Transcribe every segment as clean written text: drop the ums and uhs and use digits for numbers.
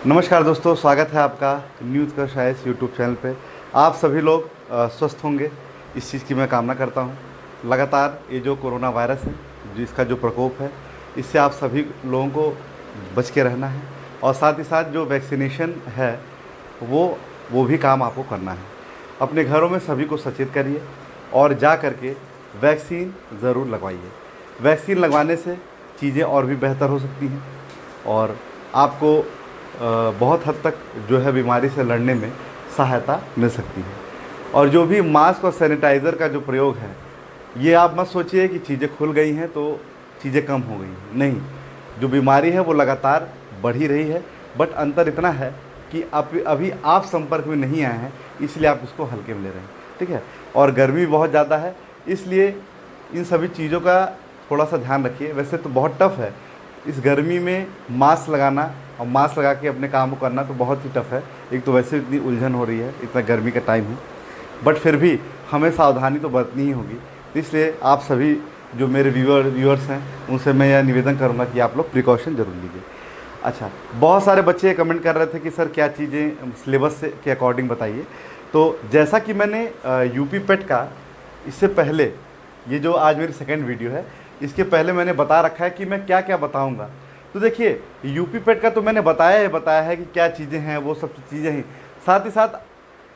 नमस्कार दोस्तों, स्वागत है आपका न्यूज़ का शायद यूट्यूब चैनल पे। आप सभी लोग स्वस्थ होंगे, इस चीज़ की मैं कामना करता हूँ। लगातार ये जो कोरोना वायरस है, जिसका जो प्रकोप है, इससे आप सभी लोगों को बच के रहना है और साथ ही साथ जो वैक्सीनेशन है वो वो भी काम आपको करना है। अपने घरों में सभी को सचेत करिए और जा करके वैक्सीन ज़रूर लगवाइए। वैक्सीन लगवाने से चीज़ें और भी बेहतर हो सकती हैं और आपको बहुत हद तक जो है बीमारी से लड़ने में सहायता मिल सकती है। और जो भी मास्क और सैनिटाइज़र का जो प्रयोग है, ये आप मत सोचिए कि चीज़ें खुल गई हैं तो चीज़ें कम हो गई हैं। नहीं, जो बीमारी है वो लगातार बढ़ ही रही है, बट अंतर इतना है कि अभी आप संपर्क में नहीं आए हैं, इसलिए आप उसको हल्के में ले रहे हैं। ठीक है। और गर्मी बहुत ज़्यादा है, इसलिए इन सभी चीज़ों का थोड़ा सा ध्यान रखिए। वैसे तो बहुत टफ़ है इस गर्मी में मास्क लगाना, और मास्क लगा के अपने काम को करना तो बहुत ही टफ़ है। एक तो वैसे इतनी उलझन हो रही है, इतना गर्मी का टाइम है, बट फिर भी हमें सावधानी तो बरतनी ही होगी। इसलिए आप सभी जो मेरे व्यूअर्स हैं, उनसे मैं यह निवेदन करूंगा कि आप लोग प्रिकॉशन ज़रूर लीजिए। अच्छा, बहुत सारे बच्चे कमेंट कर रहे थे कि सर क्या चीज़ें सिलेबस से के अकॉर्डिंग बताइए। तो जैसा कि मैंने यूपी पेट का इससे पहले, ये जो आज मेरी सेकंड वीडियो है, इसके पहले मैंने बता रखा है कि मैं क्या क्या बताऊंगा। तो देखिए, यूपी पेट का तो मैंने बताया है कि क्या चीज़ें हैं, वो सब चीज़ें हैं। साथ ही साथ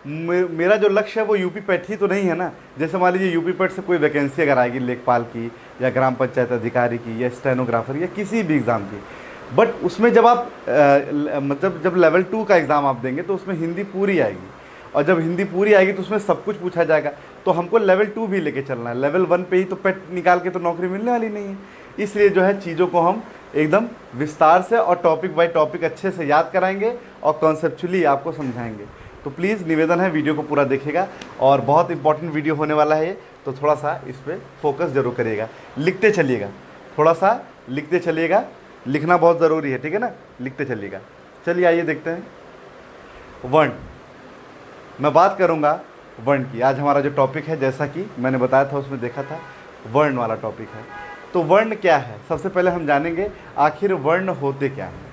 मेरा जो लक्ष्य है वो यूपी पेट ही तो नहीं है ना। जैसे मान लीजिए यूपी पेट से कोई वैकेंसी अगर आएगी लेखपाल की या ग्राम पंचायत अधिकारी की या स्टेनोग्राफर या किसी भी एग्ज़ाम की, बट उसमें जब आप मतलब जब लेवल 2 का एग्ज़ाम आप देंगे तो उसमें हिंदी पूरी आएगी, और जब हिंदी पूरी आएगी तो उसमें सब कुछ पूछा जाएगा। तो हमको लेवल 2 भी लेके चलना है। लेवल 1 पे ही तो पेट निकाल के तो नौकरी मिलने वाली नहीं है। इसलिए जो है चीज़ों को हम एकदम विस्तार से और टॉपिक बाय टॉपिक अच्छे से याद कराएंगे और कॉन्सेप्चुअली आपको समझाएंगे। तो प्लीज़ निवेदन है, वीडियो को पूरा देखिएगा और बहुत इंपॉर्टेंट वीडियो होने वाला है ये, तो थोड़ा सा इस पर फोकस जरूर करिएगा। लिखते चलिएगा, थोड़ा सा लिखते चलिएगा, लिखना बहुत ज़रूरी है, ठीक है ना। लिखते चलिएगा। चलिए आइए देखते हैं। वर्ण, मैं बात करूंगा वर्ण की। आज हमारा जो टॉपिक है, जैसा कि मैंने बताया था उसमें देखा था, वर्ण वाला टॉपिक है। तो वर्ण क्या है, सबसे पहले हम जानेंगे आखिर वर्ण होते क्या हैं।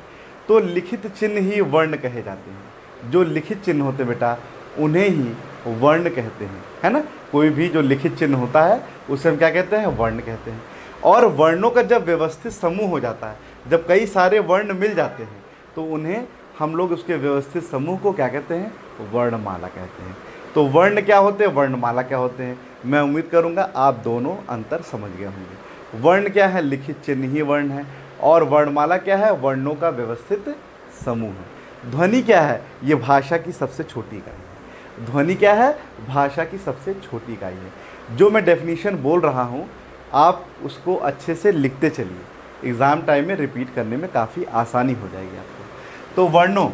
तो लिखित चिन्ह ही वर्ण कहे जाते हैं। जो लिखित चिन्ह होते बेटा, उन्हें ही वर्ण कहते हैं, है ना। कोई भी जो लिखित चिन्ह होता है उसे हम क्या कहते हैं, वर्ण कहते हैं। और वर्णों का जब व्यवस्थित समूह हो जाता है, जब कई सारे वर्ण मिल जाते हैं, तो उन्हें हम लोग उसके व्यवस्थित समूह को क्या कहते हैं, वर्णमाला कहते हैं। तो वर्ण क्या होते हैं, वर्णमाला क्या होते हैं, मैं उम्मीद करूंगा आप दोनों अंतर समझ गए होंगे। वर्ण क्या है, लिखित चिन्ह ही वर्ण है, और वर्णमाला क्या है, वर्णों का व्यवस्थित समूह है। ध्वनि क्या है, ये भाषा की सबसे छोटी इकाई है। ध्वनि क्या है, भाषा की सबसे छोटी इकाई है। जो मैं डेफिनेशन बोल रहा हूँ, आप उसको अच्छे से लिखते चलिए, एग्ज़ाम टाइम में रिपीट करने में काफ़ी आसानी हो जाएगी आपको। तो वर्णों,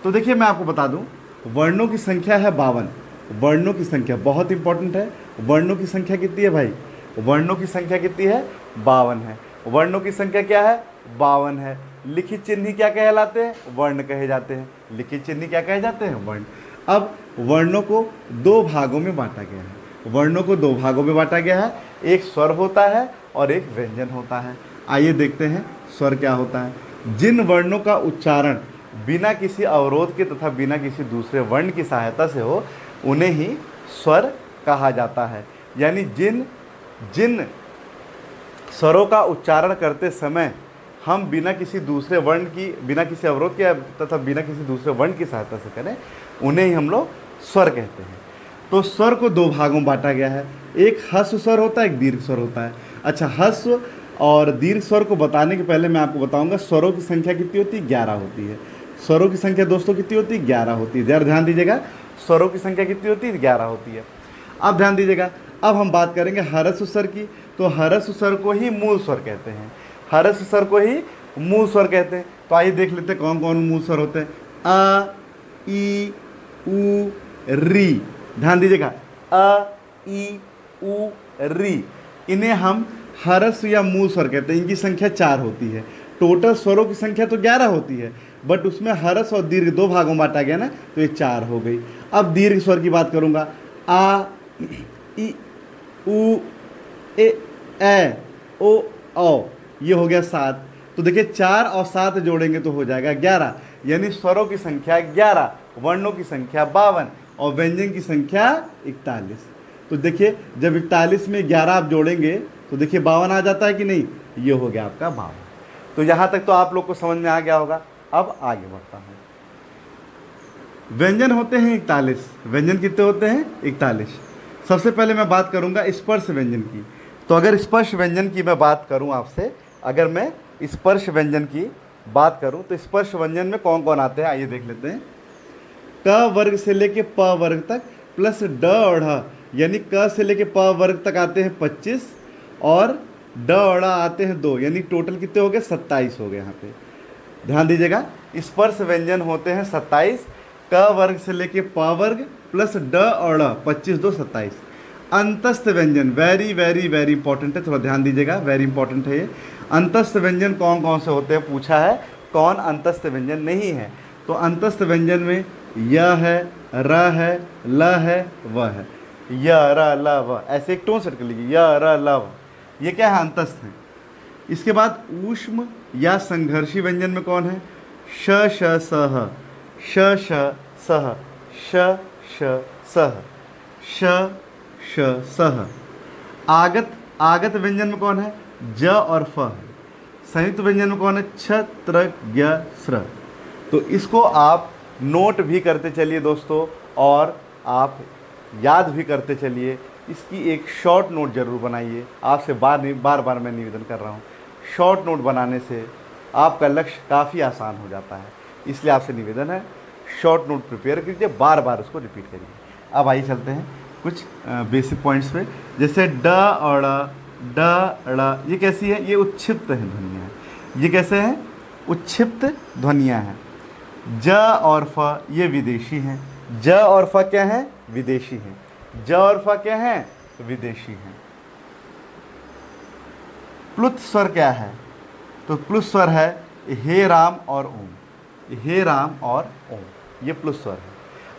तो देखिए मैं आपको बता दूं, वर्णों की संख्या है 52। वर्णों की संख्या बहुत इंपॉर्टेंट है। वर्णों की संख्या कितनी है भाई, वर्णों की संख्या कितनी है, 52 है। वर्णों की संख्या क्या है, 52 है। लिखित चिन्ह ही क्या कहलाते हैं, वर्ण कहे जाते हैं। लिखित चिन्ह क्या कहे जाते हैं, वर्ण। अब वर्णों को दो भागों में बांटा गया है। वर्णों को दो भागों में बांटा गया है, एक स्वर होता है और एक व्यंजन होता है। आइए देखते हैं स्वर क्या होता है। जिन वर्णों का उच्चारण बिना किसी अवरोध के तथा बिना किसी दूसरे वर्ण की सहायता से हो, उन्हें ही स्वर कहा जाता है। यानी जिन जिन स्वरों का उच्चारण करते समय हम बिना किसी दूसरे वर्ण की, बिना किसी अवरोध के तथा बिना किसी दूसरे वर्ण की सहायता से करें, उन्हें ही हम लोग स्वर कहते हैं। तो स्वर को दो भागों में बांटा गया है, एक ह्रस्व स्वर होता है, एक दीर्घ स्वर होता है। अच्छा, ह्रस्व और दीर्घ स्वर को बताने के पहले मैं आपको बताऊंगा स्वरों की संख्या कितनी होती है, 11 होती है। स्वरों की संख्या दोस्तों कितनी होती है, 11 होती है। जरा ध्यान दीजिएगा, स्वरों की संख्या कितनी होती है, 11 होती है। अब ध्यान दीजिएगा, अब हम बात करेंगे ह्रस्व स्वर की। तो ह्रस्व स्वर को ही मूल स्वर कहते हैं। ह्रस्व स्वर को ही मूल स्वर कहते हैं। तो आइए देख लेते हैं कौन कौन मूल स्वर होते हैं। अ, ई, उ, री। ध्यान दीजिएगा, अ, ई, उ, री, इन्हें हम ह्रस्व या मूल स्वर कहते हैं। इनकी संख्या 4 होती है। टोटल स्वरों की संख्या तो 11 होती है, बट उसमें ह्रस्व और दीर्घ दो भागों में बांटा गया ना, तो ये 4 हो गई। अब दीर्घ स्वर की बात करूंगा, आ, ई, उ, ए, ओ, ये हो गया 7। तो देखिए 4 और 7 जोड़ेंगे तो हो जाएगा 11, यानी स्वरों की संख्या 11, वर्णों की संख्या 52 और व्यंजन की संख्या 41। तो देखिए जब 41 में 11 आप जोड़ेंगे तो देखिए 52 आ जाता है कि नहीं, ये हो गया आपका 52। तो यहाँ तक तो आप लोग को समझ में आ गया होगा। अब आगे बढ़ता हूँ। व्यंजन होते हैं 41। व्यंजन कितने होते हैं? 41। सबसे पहले मैं बात करूंगा स्पर्श व्यंजन की। तो अगर स्पर्श व्यंजन की मैं बात करूं आपसे, अगर मैं स्पर्श व्यंजन की बात करूं तो स्पर्श व्यंजन में कौन कौन आते हैं, आइए देख लेते हैं। क वर्ग से लेके प वर्ग तक प्लस ड और ढ़, यानी क से लेके प वर्ग तक आते हैं 25 और ड और ढ़ आते हैं 2, यानी टोटल कितने हो गए? 27 हो गए। यहाँ पे ध्यान दीजिएगा, स्पर्श व्यंजन होते हैं 27, क वर्ग से लेके प वर्ग प्लस ड और ड़, 25 2 27। अंतस्थ व्यंजन वेरी वेरी वेरी इंपॉर्टेंट है, थोड़ा ध्यान दीजिएगा, वेरी इंपॉर्टेंट है ये। अंतस्थ व्यंजन कौन कौन से होते हैं पूछा है, कौन अंतस्थ व्यंजन नहीं है? तो अंतस्थ व्यंजन में य है, र है, ल है, व है। य र ल व, ऐसे एक टोन सेट कर लीजिए, य र ल व, ये क्या है? अंतस्थ है। इसके बाद ऊष्म या संघर्षी व्यंजन में कौन है? श श सह, श श सह, श श सह, श श सह। आगत, आगत व्यंजन में कौन है? ज और फ है। संयुक्त व्यंजन में कौन है? छ त्र ज्ञ स्र। तो इसको आप नोट भी करते चलिए दोस्तों, और आप याद भी करते चलिए। इसकी एक शॉर्ट नोट ज़रूर बनाइए। आपसे बार बार मैं निवेदन कर रहा हूँ, शॉर्ट नोट बनाने से आपका लक्ष्य काफ़ी आसान हो जाता है। इसलिए आपसे निवेदन है, शॉर्ट नोट प्रिपेयर कीजिए, बार बार उसको रिपीट करिए। अब आइए चलते हैं कुछ बेसिक पॉइंट्स पे, जैसे ड और ड ड़, ये कैसी है? ये उच्छिप्त है ध्वनियाँ हैं। ये कैसे हैं? उच्छिप्त ध्वनियाँ हैं। ज और फ ये विदेशी हैं। ज और फ क्या हैं? विदेशी हैं। ज और फ क्या हैं? विदेशी हैं। प्लुत स्वर क्या है? तो प्लुत स्वर है हे राम और ओम। हे राम और ओम, ये प्लुत स्वर है।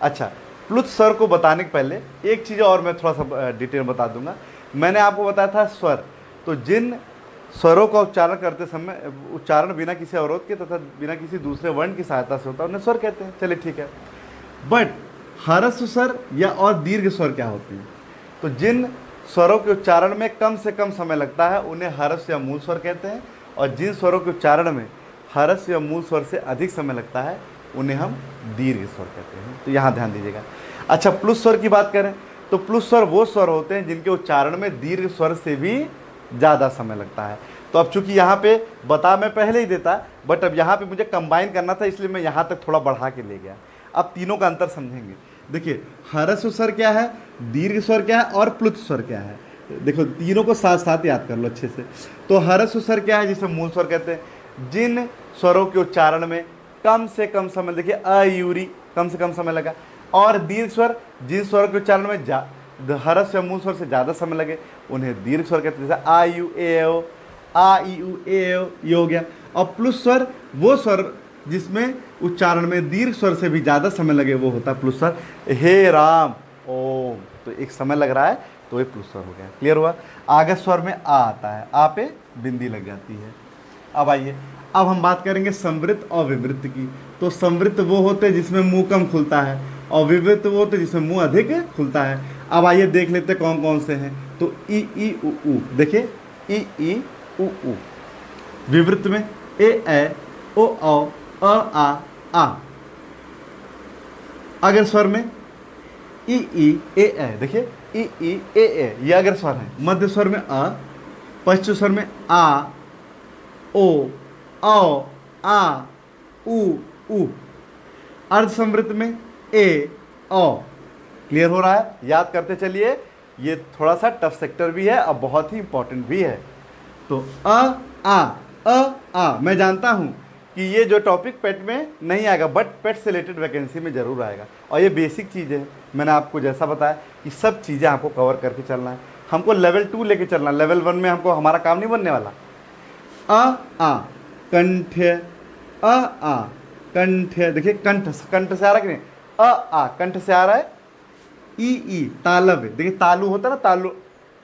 अच्छा, प्लुत स्वर को बताने के पहले एक चीज़ और मैं थोड़ा सा डिटेल बता दूंगा। मैंने आपको बताया था स्वर, तो जिन स्वरों का उच्चारण करते समय उच्चारण बिना किसी अवरोध के तथा बिना किसी दूसरे वर्ण की सहायता से होता है, उन्हें स्वर कहते हैं। चलिए ठीक है। बट ह्रस्व स्वर या और दीर्घ स्वर क्या होते हैं? तो जिन स्वरों के उच्चारण में कम से कम समय लगता है उन्हें ह्रस्व या मूल स्वर कहते हैं, और जिन स्वरों के उच्चारण में ह्रस्व या मूल स्वर से अधिक समय लगता है उन्हें हम दीर्घ स्वर कहते हैं। तो यहाँ ध्यान दीजिएगा। अच्छा, प्लुत स्वर की बात करें तो प्लुत स्वर वो स्वर होते हैं जिनके उच्चारण में दीर्घ स्वर से भी ज़्यादा समय लगता है। तो अब चूंकि यहाँ पे बता मैं पहले ही देता, बट अब यहाँ पे मुझे कंबाइन करना था, इसलिए मैं यहाँ तक थोड़ा बढ़ा के ले गया। अब तीनों का अंतर समझेंगे। देखिए, ह्रस्व स्वर क्या है, दीर्घ स्वर क्या है और प्लुत स्वर क्या है। देखो, तीनों को साथ साथ याद कर लो अच्छे से। तो ह्रस्व स्वर क्या है, जिसे मूल स्वर कहते हैं। जिन स्वरों के उच्चारण में कम से कम समय, देखिए अयूरी, कम से कम समय लगा। और दीर्घ स्वर, जिन स्वरों के उच्चारण में ह्रस्व या मूल स्वर से ज़्यादा समय लगे उन्हें दीर्घ स्वर कहते हैं। जैसे आ यू ए ओ, आ ई उ ए ओ, ये हो गया। और प्लुत स्वर वो स्वर जिसमें उच्चारण में दीर्घ स्वर से भी ज़्यादा समय लगे, वो होता है प्लुत स्वर। हे राम ओम, तो एक समय लग रहा है तो ये प्लुत स्वर हो गया। क्लियर हुआ? आगत स्वर में आ आता है, आ पे बिंदी लग जाती है। अब आइए, अब हम बात करेंगे संवृत्त और विवृत्त की। तो संवृत्त वो होते हैं जिसमें मुंह कम खुलता है, और विवृत्त वो होते हैं जिसमें मुंह अधिक खुलता है। अब आइए देख लेते कौन कौन से हैं। तो ई ई उ ऊ, देखिए ई ई उ ऊ। विवृत्त में ए ओ अ आ। अगर स्वर में ई ए, देखिए ई ए, ये अगर स्वर है। मध्य स्वर में अ, पश्च स्वर में आ ओ आ उ। अर्ध संवृत्त में ए ओ। क्लियर हो रहा है? याद करते चलिए, ये थोड़ा सा टफ सेक्टर भी है और बहुत ही इंपॉर्टेंट भी है। तो आ मैं जानता हूं कि ये जो टॉपिक पेट में नहीं आएगा, बट पेट से रिलेटेड वैकेंसी में जरूर आएगा। और ये बेसिक चीज़ है, मैंने आपको जैसा बताया कि सब चीज़ें आपको कवर करके चलना है। हमको लेवल 2 लेके चलना, लेवल 1 में हमको हमारा काम नहीं बनने वाला। आ कंठ, आ कंठ, देखिए कंठ से आ रहा है कि नहीं? आ कंठ से आ रहा है। ई तालव्य, देखिए तालु होता है ना,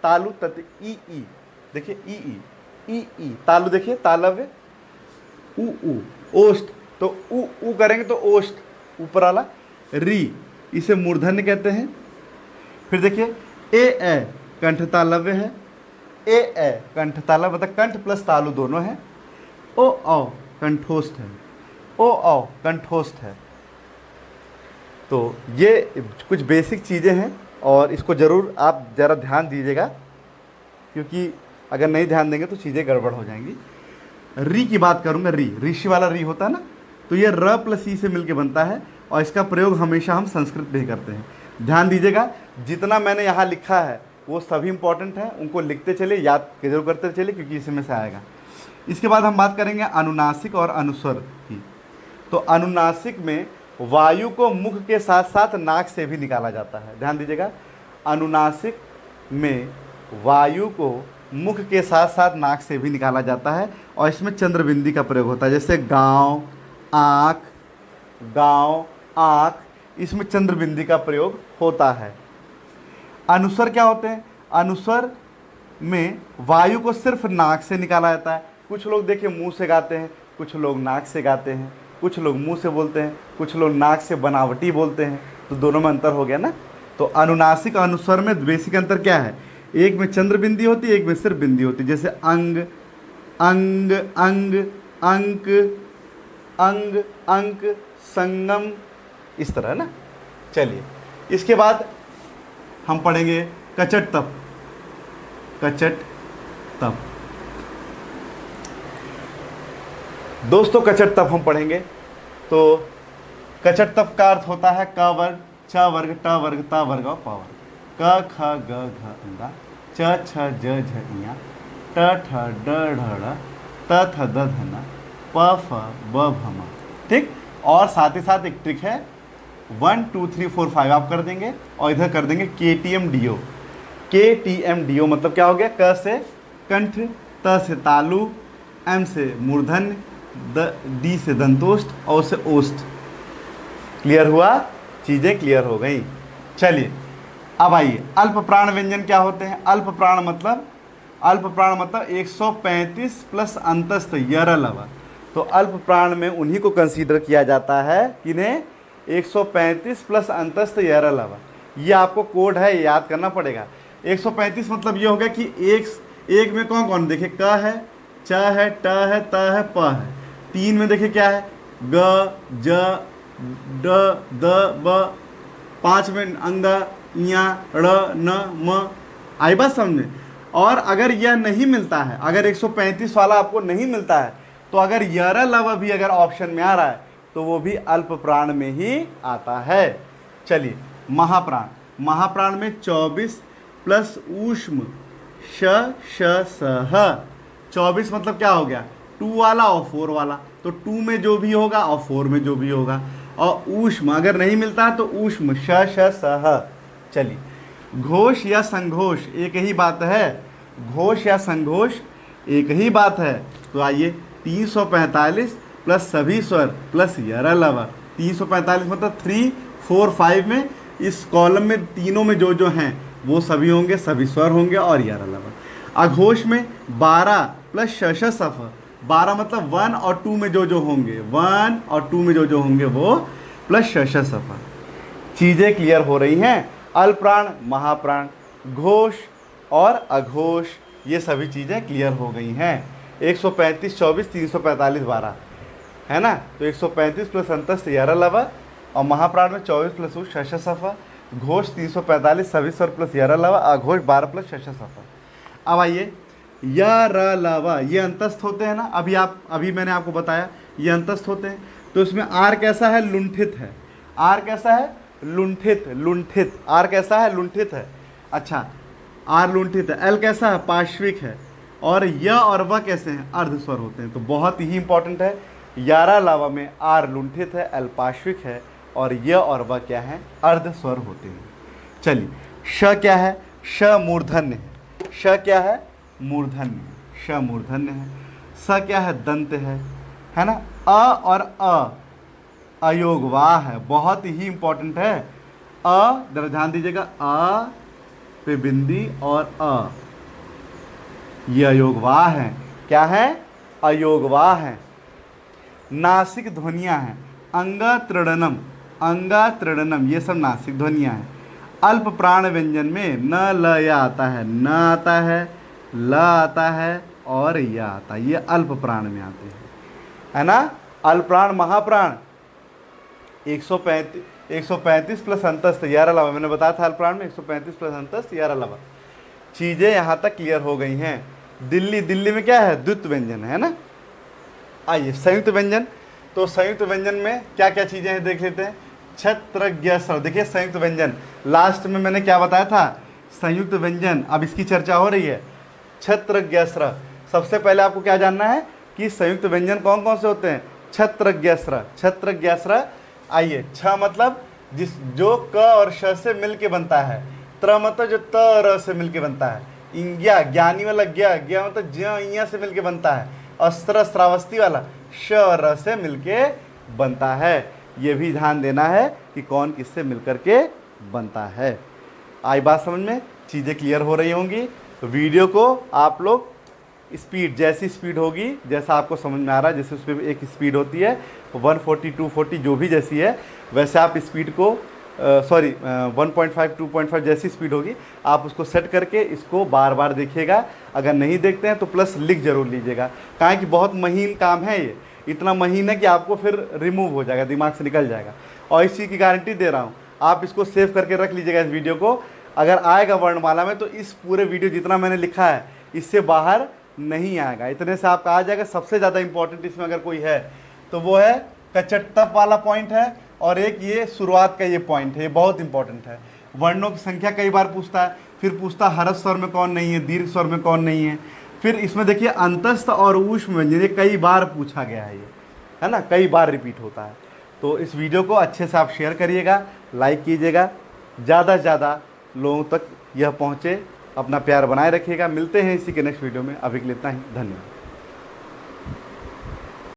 तालु तत् ई, देखिए ई तालु, देखिए तालव्य। ऊ, ओष्ठ, तो ऊ करेंगे तो ओष्ठ, ऊपर वाला। री, इसे मूर्धन्य कहते हैं। फिर देखिए ए कंठ तालव्य है, ए कंठ तालव्य मतलब कंठ प्लस तालु दोनों है। ओ कंठोष्ठ है, ओ कंठोष्ठ है। तो ये कुछ बेसिक चीज़ें हैं और इसको ज़रूर आप ज़रा ध्यान दीजिएगा, क्योंकि अगर नहीं ध्यान देंगे तो चीज़ें गड़बड़ हो जाएंगी। री की बात करूँगा, ऋषि वाला री होता है ना, तो ये र प्लस ई से मिलके बनता है और इसका प्रयोग हमेशा हम संस्कृत में ही करते हैं। ध्यान दीजिएगा, जितना मैंने यहाँ लिखा है वो सभी इंपॉर्टेंट है, उनको लिखते चले, याद जरूर करते चले, क्योंकि इसमें से आएगा। इसके बाद हम बात करेंगे अनुनासिक और अनुस्वर की। तो अनुनासिक में वायु को मुख के साथ साथ नाक से भी निकाला जाता है। ध्यान दीजिएगा, अनुनासिक में वायु को मुख के साथ साथ नाक से भी निकाला जाता है और इसमें चंद्रबिंदी का प्रयोग होता है, जैसे गाँव, आँख, इसमें चंद्रबिंदी का प्रयोग होता है। अनुस्वर क्या होते हैं? अनुस्वर में वायु को सिर्फ नाक से निकाला जाता है। कुछ लोग देखिए मुंह से गाते हैं, कुछ लोग नाक से गाते हैं, कुछ लोग मुंह से बोलते हैं, कुछ लोग नाक से बनावटी बोलते हैं, तो दोनों में अंतर हो गया ना। तो अनुनासिक और अनुस्वर में बेसिक अंतर क्या है? एक में चंद्र बिंदी होती है, एक में सिर्फ बिंदी होती है, जैसे अंग, अंग, अंग, अंक, अंग, अंक, संगम, इस तरह ना। चलिए, इसके बाद हम पढ़ेंगे कचट तप। कचट तप दोस्तों, कचट तप हम पढ़ेंगे। तो कचट तप का अर्थ होता है क वर्ग, छ वर्ग, ट वर्ग, त वर्ग और प वर्ग। क ख ग घ ङ, च छ ज झ ञ, ट ठ ड ढ ढ़, त थ द ध न, प फ ब भ म। ठीक, और साथ ही साथ एक ट्रिक है, 1 2 3 4 5 आप कर देंगे और इधर कर देंगे KTM DO। KTM DO मतलब क्या हो गया? क से कंठ, त से तालु, M से मूर्धन्य, डी से दंतोष्ठ और से ओष्ठ। क्लियर हुआ? चीज़ें क्लियर हो गई। चलिए अब आइए, अल्प प्राण व्यंजन क्या होते हैं? अल्प प्राण मतलब 135 प्लस अंतस्थ यर लव। तो अल्प प्राण में उन्हीं को कंसीडर किया जाता है, किन्हें? 135 प्लस अंतस्थ यर लव। ये आपको कोड है, याद करना पड़ेगा। 135 मतलब ये हो गया कि एक में कौन कौन? देखिए क है, च है, ट है, त है, प है। 3 में देखिए क्या है? ग, ज, ड, द, ब। 5 में अंगा, इया, ड़, न, म। आई बात समझे? और अगर यह नहीं मिलता है, अगर 135 वाला आपको नहीं मिलता है, तो अगर यर लव भी अगर ऑप्शन में आ रहा है तो वो भी अल्प प्राण में ही आता है। चलिए, महाप्राण। महाप्राण में 24 प्लस ऊष्म श श स ह। 24 मतलब क्या हो गया? 2 वाला और 4 वाला, तो 2 में जो भी होगा और 4 में जो भी होगा। और ऊष्म अगर नहीं मिलता है तो ऊष्म श श स ह। चलिए, घोष या संघोष एक ही बात है। घोष या संघोष एक ही बात है। तो आइए, 345 प्लस सभी स्वर प्लस यर लव। 345 मतलब 3 4 5 में, इस कॉलम में तीनों में जो जो हैं वो सभी होंगे, सभी स्वर होंगे और यर लव। अघोष में 12 प्लस शश सफ। 12 मतलब 1 और 2 में जो जो होंगे, 1 और 2 में जो जो होंगे वो प्लस शश सफ। चीज़ें क्लियर हो रही हैं? अल्पप्राण, महाप्राण, घोष और अघोष, ये सभी चीज़ें क्लियर हो गई हैं। 135 24 345 12 है ना। तो 135 प्लस अंतस्थ यर लव और महाप्राण में 24 प्लस ऊ शश सफ। घोष 345 सभी स्वर प्लस यर लव, अघोष 12 प्लस शश सफ। अब आइए, य र लव, ये अंतस्थ होते हैं ना। अभी मैंने आपको बताया ये अंतस्थ होते हैं। तो इसमें आर कैसा है? लुंठित है। आर कैसा है? लुंठित। लुंठित। आर कैसा है? लुंठित है। अच्छा, आर लुंठित है। एल कैसा है? पार्श्विक है। और य और व कैसे हैं? अर्ध स्वर होते हैं। तो बहुत ही इंपॉर्टेंट है, यारा लावा में आर लुंठित है, एल पार्श्विक है और य और व क्या है? अर्ध स्वर होते हैं। चलिए, श क्या है? श मूर्धन्य है। श क्या है? मूर्धन्य। श मूर्धन्य है। स क्या है? दंत है ना। अ और अयोगवाह है, बहुत ही इंपॉर्टेंट है। जरा ध्यान दीजिएगा, अ पे बिंदी और ये अयोगवाह है। क्या है? अयोगवाह है। नासिक ध्वनियाँ हैं। अंग तृणनम, अंग तृणनम, ये सब नासिक ध्वनियाँ हैं। अल्प प्राण व्यंजन में न ल या आता है, न आता है, ल आता है और या आता है, ये अल्प प्राण में आते हैं, है ना। अल्प प्राण महाप्राण 135 प्लस अंतस्थ 11 अलावा, मैंने बताया था अल्प प्राण में 135 प्लस अंतस्थ 11 अलावा। चीज़ें यहाँ तक क्लियर हो गई हैं। दिल्ली, दिल्ली में क्या है, द्वित व्यंजन है ना। आइए संयुक्त व्यंजन, तो संयुक्त व्यंजन में क्या क्या चीज़ें हैं देख लेते हैं। छत्रज्ञस्र, देखिए संयुक्त व्यंजन, लास्ट में मैंने क्या बताया था, संयुक्त व्यंजन, अब इसकी चर्चा हो रही है। छत्रज्ञस्र, सबसे पहले आपको क्या जानना है कि संयुक्त व्यंजन कौन कौन से होते हैं। छत्रज्ञस्र, छत्रज्ञस्र। आइए, छ मतलब जिस जो क और श से मिल के बनता है, त्र मतलब जो त र से मिल के बनता है, इंग्या ज्ञानी वाला ज्ञा, ज्ञा मतलब ज्ञ इया से मिल के बनता है, अस्त्र श्रावस्ती वाला श और र से मिल के बनता है। ये भी ध्यान देना है कि कौन किससे मिलकर के बनता है। आई बात समझ में, चीज़ें क्लियर हो रही होंगी। तो वीडियो को आप लोग स्पीड, जैसी स्पीड होगी, जैसा आपको समझ में आ रहा है, जैसे उस पर एक स्पीड होती है 140 240 जो भी जैसी है, वैसे आप स्पीड को 1.5 2.5 जैसी स्पीड होगी, आप उसको सेट करके इसको बार बार देखिएगा। अगर नहीं देखते हैं तो प्लस लिख जरूर लीजिएगा, कहाँ कि बहुत महीन काम है ये, इतना महीन है कि आपको फिर रिमूव हो जाएगा, दिमाग से निकल जाएगा। और इस चीज़ की गारंटी दे रहा हूँ, आप इसको सेव करके रख लीजिएगा इस वीडियो को। अगर आएगा वर्णमाला में तो इस पूरे वीडियो जितना मैंने लिखा है इससे बाहर नहीं आएगा, इतने से आपका आ जाएगा। सबसे ज़्यादा इंपॉर्टेंट इसमें अगर कोई है तो वो है कचट्टप वाला पॉइंट है, और एक ये शुरुआत का ये पॉइंट है, ये बहुत इंपॉर्टेंट है। वर्णों की संख्या कई बार पूछता है, फिर पूछता हर्ष स्वर में कौन नहीं है, दीर्घ स्वर में कौन नहीं है, फिर इसमें देखिए अंतस्थ और ऊष्म व्यंजन, ये कई बार पूछा गया है, ये है ना, कई बार रिपीट होता है। तो इस वीडियो को अच्छे से आप शेयर करिएगा, लाइक कीजिएगा, ज़्यादा से ज़्यादा लोगों तक यह पहुँचे, अपना प्यार बनाए रखिएगा। मिलते हैं इसी के नेक्स्ट वीडियो में, अभी के लिए इतना ही, धन्यवाद।